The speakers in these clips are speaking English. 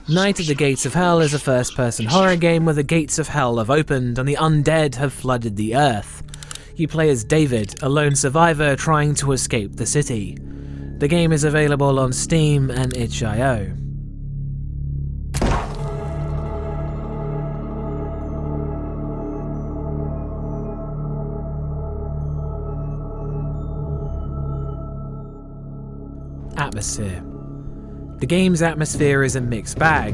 Night at the Gates of Hell is a first-person horror game where the gates of hell have opened and the undead have flooded the earth. You play as David, a lone survivor trying to escape the city. The game is available on Steam and itch.io. Atmosphere. The game's atmosphere is a mixed bag.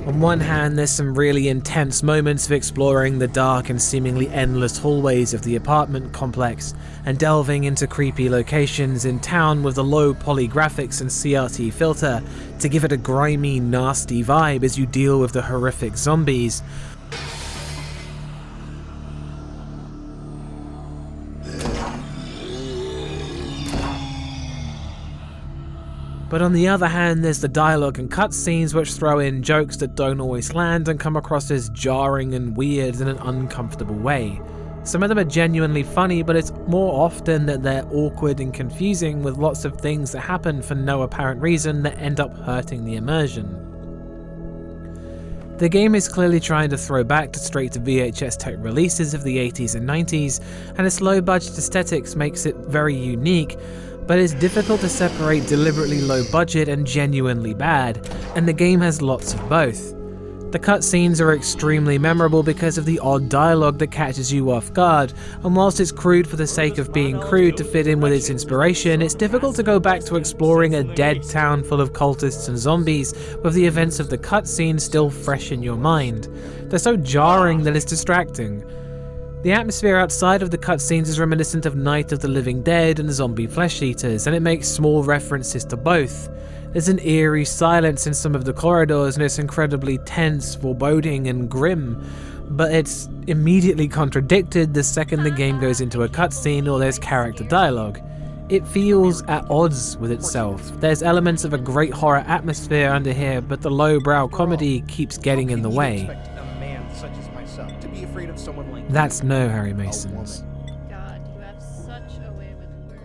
On one hand, there's some really intense moments of exploring the dark and seemingly endless hallways of the apartment complex, and delving into creepy locations in town with a low poly graphics and CRT filter to give it a grimy, nasty vibe as you deal with the horrific zombies. But on the other hand, there's the dialogue and cutscenes which throw in jokes that don't always land and come across as jarring and weird in an uncomfortable way. Some of them are genuinely funny, but it's more often that they're awkward and confusing with lots of things that happen for no apparent reason that end up hurting the immersion. The game is clearly trying to throw back to straight to VHS tech releases of the 80s and 90s, and its low budget aesthetics makes it very unique, but it's difficult to separate deliberately low budget and genuinely bad, and the game has lots of both. The cutscenes are extremely memorable because of the odd dialogue that catches you off guard, and whilst it's crude for the sake of being crude to fit in with its inspiration, it's difficult to go back to exploring a dead town full of cultists and zombies with the events of the cutscene still fresh in your mind. They're so jarring that it's distracting. The atmosphere outside of the cutscenes is reminiscent of Night of the Living Dead and zombie flesh eaters, and it makes small references to both. There's an eerie silence in some of the corridors, and it's incredibly tense, foreboding, and grim, but it's immediately contradicted the second the game goes into a cutscene or there's character dialogue. It feels at odds with itself. There's elements of a great horror atmosphere under here, but the lowbrow comedy keeps getting in the way. That's no Harry Masons. God, you have such a way with words.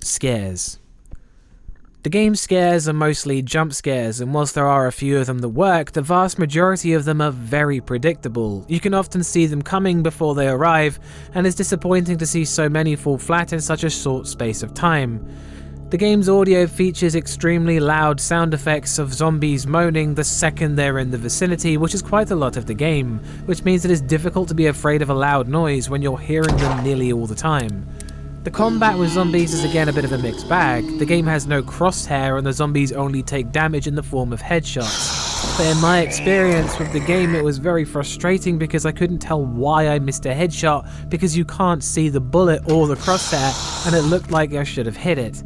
Scares. The game's scares are mostly jump scares, and whilst there are a few of them that work, the vast majority of them are very predictable. You can often see them coming before they arrive, and it's disappointing to see so many fall flat in such a short space of time. The game's audio features extremely loud sound effects of zombies moaning the second they're in the vicinity, which is quite a lot of the game, which means it is difficult to be afraid of a loud noise when you're hearing them nearly all the time. The combat with zombies is again a bit of a mixed bag. The game has no crosshair and the zombies only take damage in the form of headshots. But in my experience with the game, it was very frustrating because I couldn't tell why I missed a headshot because you can't see the bullet or the crosshair and it looked like I should have hit it.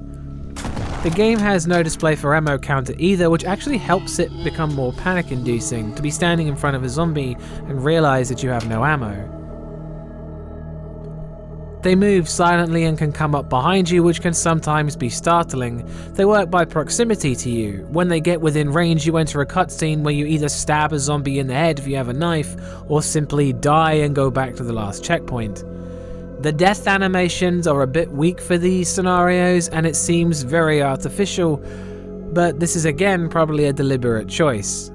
The game has no display for ammo counter either, which actually helps it become more panic-inducing to be standing in front of a zombie and realize that you have no ammo. They move silently and can come up behind you, which can sometimes be startling. They work by proximity to you. When they get within range, you enter a cutscene where you either stab a zombie in the head if you have a knife, or simply die and go back to the last checkpoint. The death animations are a bit weak for these scenarios, and it seems very artificial, but this is again probably a deliberate choice.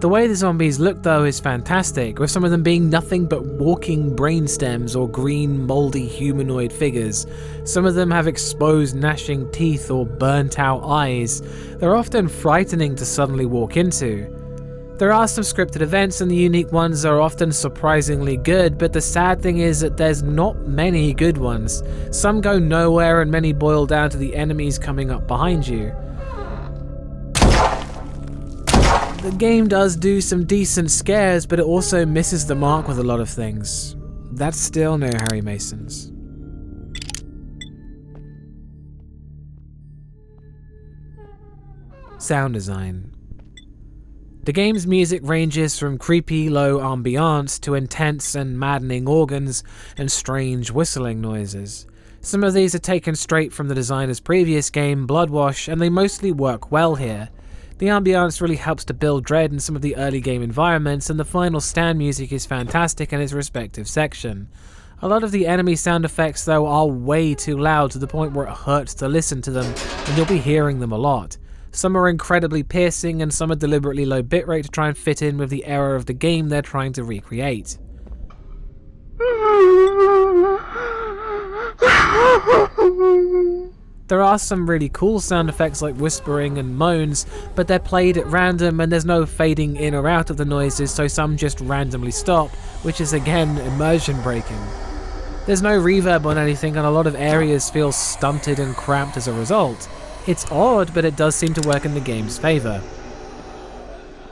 The way the zombies look though is fantastic, with some of them being nothing but walking brainstems or green mouldy humanoid figures. Some of them have exposed gnashing teeth or burnt out eyes. They're often frightening to suddenly walk into. There are some scripted events and the unique ones are often surprisingly good, but the sad thing is that there's not many good ones. Some go nowhere and many boil down to the enemies coming up behind you. The game does do some decent scares, but it also misses the mark with a lot of things. That's still no Harry Masons. Sound design. The game's music ranges from creepy low ambiance to intense and maddening organs and strange whistling noises. Some of these are taken straight from the designer's previous game, Bloodwash, and they mostly work well here. The ambiance really helps to build dread in some of the early game environments, and the final stand music is fantastic in its respective section. A lot of the enemy sound effects though are way too loud to the point where it hurts to listen to them, and you'll be hearing them a lot. Some are incredibly piercing, and some are deliberately low bitrate to try and fit in with the era of the game they're trying to recreate. There are some really cool sound effects like whispering and moans, but they're played at random and there's no fading in or out of the noises, so some just randomly stop, which is again immersion breaking. There's no reverb on anything, and a lot of areas feel stunted and cramped as a result. It's odd, but it does seem to work in the game's favour.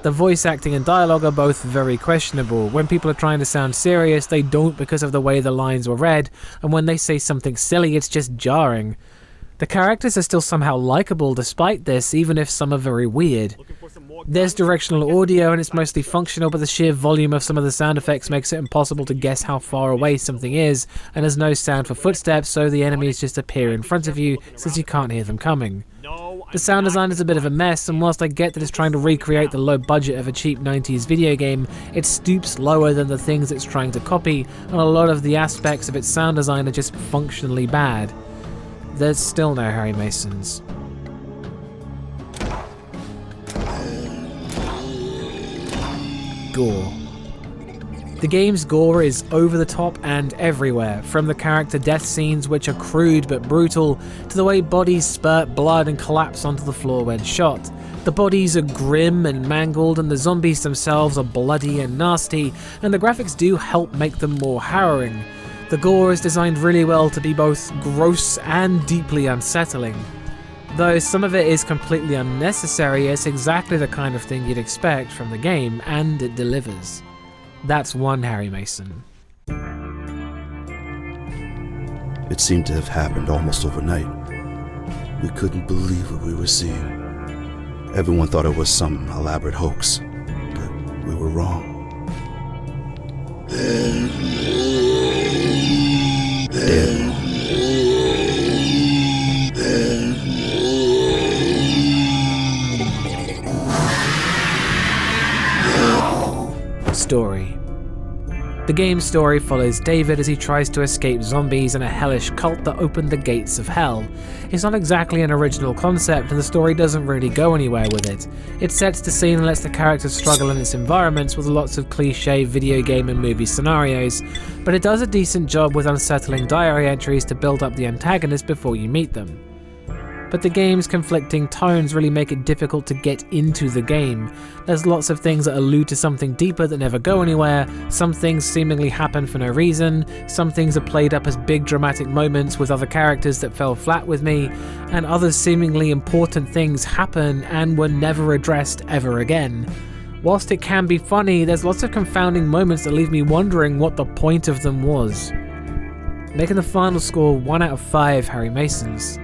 The voice acting and dialogue are both very questionable. When people are trying to sound serious, they don't because of the way the lines were read, and when they say something silly, it's just jarring. The characters are still somehow likable despite this, even if some are very weird. There's directional audio and it's mostly functional, but the sheer volume of some of the sound effects makes it impossible to guess how far away something is, and there's no sound for footsteps, so the enemies just appear in front of you since you can't hear them coming. The sound design is a bit of a mess, and whilst I get that it's trying to recreate the low budget of a cheap 90s video game, it stoops lower than the things it's trying to copy, and a lot of the aspects of its sound design are just functionally bad. There's still no Harry Masons. Gore. The game's gore is over the top and everywhere, from the character death scenes, which are crude but brutal, to the way bodies spurt blood and collapse onto the floor when shot. The bodies are grim and mangled, and the zombies themselves are bloody and nasty, and the graphics do help make them more harrowing. The gore is designed really well to be both gross and deeply unsettling. Though some of it is completely unnecessary, it's exactly the kind of thing you'd expect from the game, and it delivers. That's one Harry Mason. It seemed to have happened almost overnight. We couldn't believe what we were seeing. Everyone thought it was some elaborate hoax, but we were wrong. Dead. Story. The game's story follows David as he tries to escape zombies and a hellish cult that opened the gates of hell. It's not exactly an original concept, and the story doesn't really go anywhere with it. It sets the scene and lets the characters struggle in its environments with lots of cliche video game and movie scenarios, but it does a decent job with unsettling diary entries to build up the antagonist before you meet them. But the game's conflicting tones really make it difficult to get into the game. There's lots of things that allude to something deeper that never go anywhere, some things seemingly happen for no reason, some things are played up as big dramatic moments with other characters that fell flat with me, and other seemingly important things happen and were never addressed ever again. Whilst it can be funny, there's lots of confounding moments that leave me wondering what the point of them was. Making the final score 1 out of 5 Harry Masons.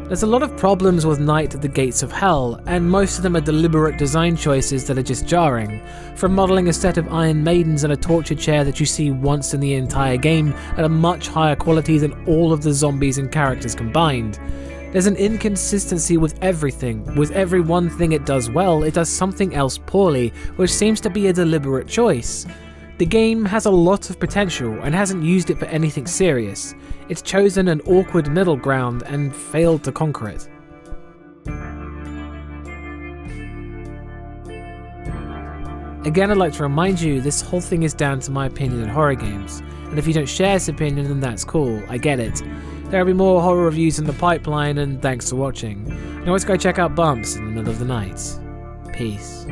There's a lot of problems with Night at the Gates of Hell, and most of them are deliberate design choices that are just jarring. From modelling a set of Iron Maidens and a torture chair that you see once in the entire game at a much higher quality than all of the zombies and characters combined. There's an inconsistency with everything. With every one thing it does well, it does something else poorly, which seems to be a deliberate choice. The game has a lot of potential and hasn't used it for anything serious. It's chosen an awkward middle ground and failed to conquer it. Again, I'd like to remind you, this whole thing is down to my opinion on horror games, and if you don't share this opinion, then that's cool, I get it. There will be more horror reviews in the pipeline, and thanks for watching. You can always go check out Bumps in the middle of the night. Peace.